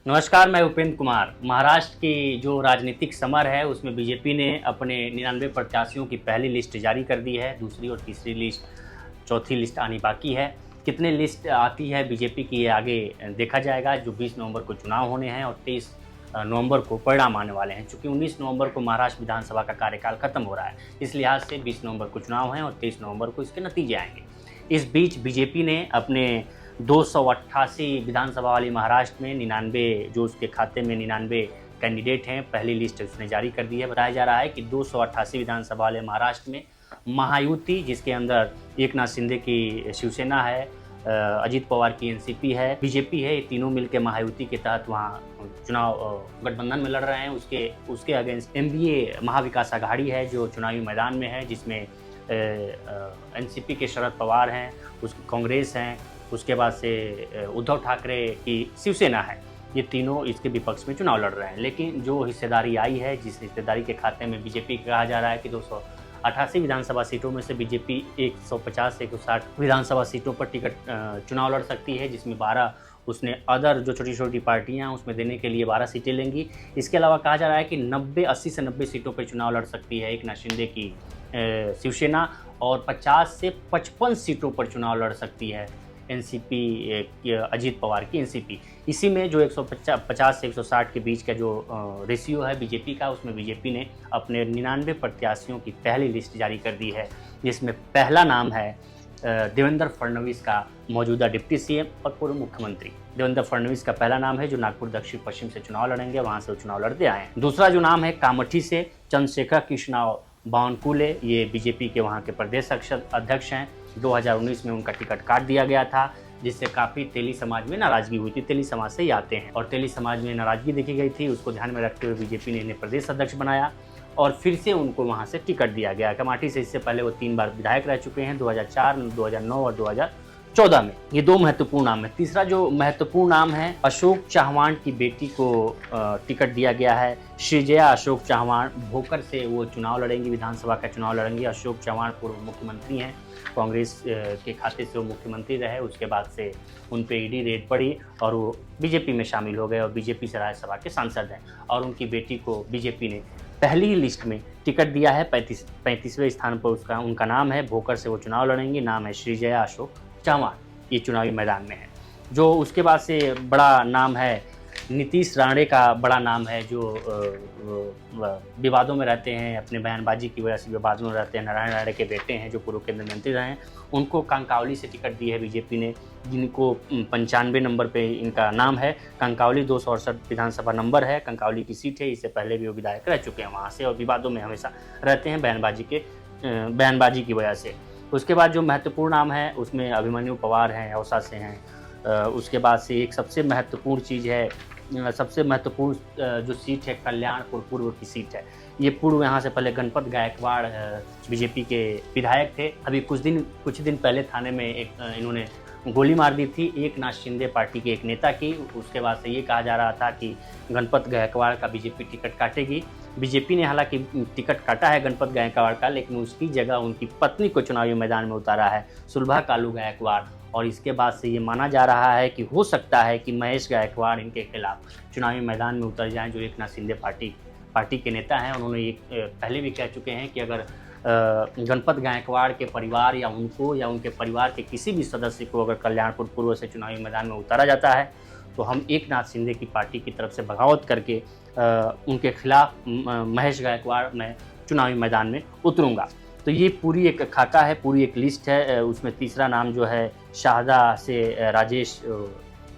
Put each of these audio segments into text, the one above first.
नमस्कार, मैं उपेंद्र कुमार। महाराष्ट्र की जो राजनीतिक समर है उसमें बीजेपी ने अपने 99 प्रत्याशियों की पहली लिस्ट जारी कर दी है। दूसरी और तीसरी लिस्ट, चौथी लिस्ट आनी बाकी है। कितने लिस्ट आती है बीजेपी की, ये आगे देखा जाएगा। जो 20 नवंबर को चुनाव होने हैं और 23 नवंबर को परिणाम आने वाले हैं। चूँकि 19 नवंबर को महाराष्ट्र विधानसभा का कार्यकाल खत्म हो रहा है, इस लिहाज से 20 नवंबर को चुनाव हैं और 23 नवंबर को इसके नतीजे आएंगे। इस बीच बीजेपी ने अपने 288 विधानसभा वाली महाराष्ट्र में 99 जो उसके खाते में 99 कैंडिडेट हैं, पहली लिस्ट उसने जारी कर दी है। बताया जा रहा है कि 288 विधानसभा वाले महाराष्ट्र में महायुति, जिसके अंदर एकनाथ शिंदे की शिवसेना है, अजित पवार की एनसीपी है, बीजेपी है, ये तीनों मिलकर महायुति के तहत वहाँ चुनाव गठबंधन में लड़ रहे हैं। उसके अगेंस्ट एनडीए महाविकास आघाड़ी है जो चुनावी मैदान में है, जिसमें एनसीपी के शरद पवार हैं, कांग्रेस हैं, उसके बाद से उद्धव ठाकरे की शिवसेना है। ये तीनों इसके विपक्ष में चुनाव लड़ रहे हैं। लेकिन जो हिस्सेदारी आई है, जिस हिस्सेदारी के खाते में बीजेपी कहा जा रहा है कि 288 विधानसभा सीटों में से बीजेपी 150 से 160 विधानसभा सीटों पर टिकट चुनाव लड़ सकती है, जिसमें 12 उसने अदर जो छोटी छोटी पार्टियां उसमें देने के लिए 12 सीटें लेंगी। इसके अलावा कहा जा रहा है कि 80 से 90 सीटों पर चुनाव लड़ सकती है एकनाथ शिंदे की शिवसेना, और 50 से 55 सीटों पर चुनाव लड़ सकती है एनसीपी, अजित पवार की एनसीपी। इसी में जो 150 से 160 के बीच का जो रेशियो है बीजेपी का, उसमें बीजेपी ने अपने 99 प्रत्याशियों की पहली लिस्ट जारी कर दी है, जिसमें पहला नाम है देवेंद्र फडणवीस का, मौजूदा डिप्टी सीएम और पूर्व मुख्यमंत्री। देवेंद्र फडणवीस का पहला नाम है जो नागपुर दक्षिण पश्चिम से चुनाव लड़ेंगे, वहां से वो चुनाव लड़ते आए हैं। दूसरा जो नाम है कामठी से चंद्रशेखर कृष्णराव बावनकुले, ये बीजेपी के वहाँ के प्रदेश अध्यक्ष हैं। 2019 में उनका टिकट काट दिया गया था, जिससे काफ़ी तेली समाज में नाराज़गी हुई थी। तेली समाज से ही आते हैं और तेली समाज में नाराज़गी देखी गई थी। उसको ध्यान में रखते हुए बीजेपी ने इन्हें प्रदेश अध्यक्ष बनाया और फिर से उनको वहाँ से टिकट दिया गया। कमाठी से इससे पहले वो 3 बार विधायक रह चुके हैं, 2004, 2009 और 2014 में। ये 2 महत्वपूर्ण नाम है। तीसरा जो महत्वपूर्ण नाम है, अशोक चव्हाण की बेटी को टिकट दिया गया है। श्रीजया अशोक चव्हाण भोकर से वो चुनाव लड़ेंगी, विधानसभा का चुनाव लड़ेंगी। अशोक चव्हाण पूर्व मुख्यमंत्री हैं, कांग्रेस के खाते से वो मुख्यमंत्री रहे। उसके बाद से उन पे ईडी रेड पड़ी और वो बीजेपी में शामिल हो गए और बीजेपी से राज्यसभा के सांसद हैं। और उनकी बेटी को बीजेपी ने पहली ही लिस्ट में टिकट दिया है, 35वें स्थान पर उनका नाम है। भोकर से वो चुनाव लड़ेंगी, नाम है श्रीजया अशोक चव्हाण, ये चुनावी मैदान में है। जो उसके बाद से बड़ा नाम है नीतीश राणे का, बड़ा नाम है जो विवादों में रहते हैं, अपने बयानबाजी की वजह से विवादों में रहते हैं। नारायण राणे के बेटे हैं जो पूर्व केंद्रीय मंत्री रहे हैं, उनको कंकावली से टिकट दी है बीजेपी ने, जिनको 95 नंबर पे इनका नाम है। कंकावली 268 विधानसभा नंबर है, कंकावली की सीट है। इससे पहले भी वो विधायक रह चुके हैं वहाँ से और विवादों में हमेशा रहते हैं बयानबाजी की वजह से। उसके बाद जो महत्वपूर्ण नाम है उसमें अभिमन्यु पवार हैं, औसा से हैं। उसके बाद से एक सबसे महत्वपूर्ण चीज़ है, सबसे महत्वपूर्ण जो सीट है कल्याणपुर पूर्व की सीट है। ये पूर्व यहाँ से पहले गणपत गायकवाड़ बीजेपी के विधायक थे। अभी कुछ दिन पहले थाने में इन्होंने गोली मार दी थी एकनाथ शिंदे पार्टी के एक नेता की। उसके बाद से ये कहा जा रहा था कि गणपत गायकवाड़ का बीजेपी टिकट काटेगी। बीजेपी ने हालांकि टिकट काटा है गणपत गायकवाड़ का, लेकिन उसकी जगह उनकी पत्नी को चुनावी मैदान में उतारा है, सुलभा कालू गायकवाड़। और इसके बाद से ये माना जा रहा है कि हो सकता है कि महेश गायकवाड़ इनके खिलाफ चुनावी मैदान में उतर जाएं, जो एकनाथ शिंदे पार्टी के नेता हैं। उन्होंने ये पहले भी कह चुके हैं कि अगर गणपत गायकवाड़ के परिवार या उनको या उनके परिवार के किसी भी सदस्य को अगर कल्याणपुर पूर्व से चुनावी मैदान में उतारा जाता है तो हम एकनाथ शिंदे की पार्टी की तरफ से बगावत करके उनके खिलाफ महेश गायकवाड़ में चुनावी मैदान में उतरूंगा। तो ये पूरी एक खाका है, पूरी एक लिस्ट है। उसमें तीसरा नाम जो है शाहदा से राजेश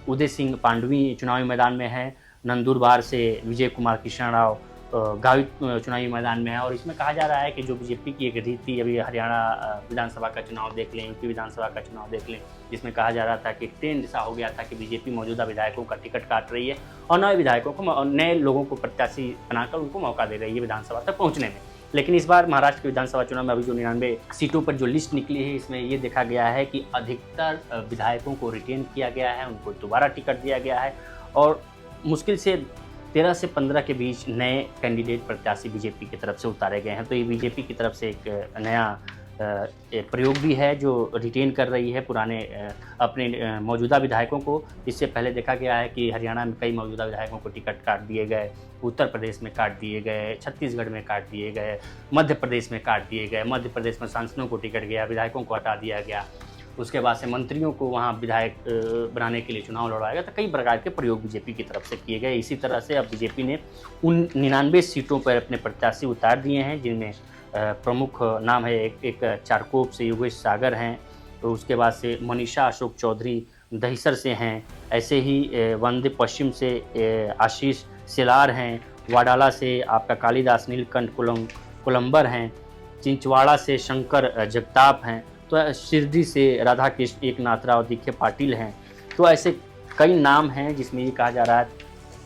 उदय सिंह पांडवी चुनावी मैदान में है। नंदुरबार से विजय कुमार कृष्णराव गावित चुनावी मैदान में है। और इसमें कहा जा रहा है कि जो बीजेपी की एक रीति, अभी हरियाणा विधानसभा का चुनाव देख लें, यूपी विधानसभा का चुनाव देख लें, जिसमें कहा जा रहा था कि ट्रेंड ऐसा हो गया था कि बीजेपी मौजूदा विधायकों का टिकट काट रही है और नए विधायकों को, नए लोगों को प्रत्याशी बनाकर उनको मौका दे रही है विधानसभा तक पहुँचने में। लेकिन इस बार महाराष्ट्र के विधानसभा चुनाव में अभी जो 99 सीटों पर जो लिस्ट निकली है, इसमें ये देखा गया है कि अधिकतर विधायकों को रिटेन किया गया है, उनको दोबारा टिकट दिया गया है और मुश्किल से 13 से 15 के बीच नए कैंडिडेट प्रत्याशी बीजेपी की तरफ से उतारे गए हैं। तो ये बीजेपी की तरफ से एक नया प्रयोग भी है जो रिटेन कर रही है पुराने अपने मौजूदा विधायकों को। इससे पहले देखा गया है कि हरियाणा में कई मौजूदा विधायकों को टिकट काट दिए गए, उत्तर प्रदेश में काट दिए गए, छत्तीसगढ़ में काट दिए गए, मध्य प्रदेश में काट दिए गए। मध्य प्रदेश में सांसदों को टिकट गया, विधायकों को हटा दिया गया। उसके बाद से मंत्रियों को वहाँ विधायक बनाने के लिए चुनाव लड़वाया गया। तो कई प्रकार के प्रयोग बीजेपी की तरफ से किए गए। इसी तरह से अब बीजेपी ने उन 99 सीटों पर अपने प्रत्याशी उतार दिए हैं, जिनमें प्रमुख नाम है एक चारकोप से योगेश सागर हैं, तो उसके बाद से मनीषा अशोक चौधरी दहिसर से हैं, ऐसे ही वंदे पश्चिम से आशीष सिलार हैं, वाडाला से आपका कालीदास नीलकंठ कोलंबर हैं, चिंचवाड़ा से शंकर जगताप हैं, तो शिरडी से राधा कृष्ण एकनाथ राव दिखे पाटिल हैं। तो ऐसे कई नाम हैं जिसमें ये कहा जा रहा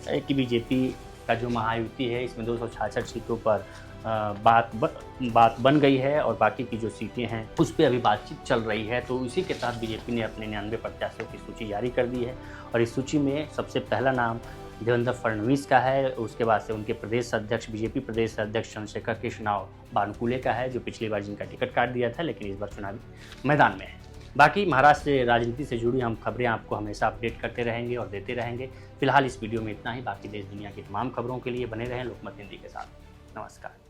है कि बीजेपी का जो महायुति है इसमें 266 सीटों पर बात बन गई है और बाकी की जो सीटें हैं उस पर अभी बातचीत चल रही है। तो इसी के तहत बीजेपी ने अपने 99 प्रत्याशियों की सूची जारी कर दी है और इस सूची में सबसे पहला नाम देवेंद्र फडणवीस का है। उसके बाद से उनके प्रदेश अध्यक्ष बीजेपी प्रदेश अध्यक्ष चंद्रशेखर कृष्णराव बानकुले का है, जो पिछली बार जिनका टिकट काट दिया था लेकिन इस बार चुनावी मैदान में है। बाकी महाराष्ट्र राजनीति से जुड़ी हम खबरें आपको हमेशा अपडेट करते रहेंगे और देते रहेंगे। फिलहाल इस वीडियो में इतना ही। बाकी देश दुनिया की तमाम खबरों के लिए बने रहें लोकमत हिंदी के साथ। नमस्कार।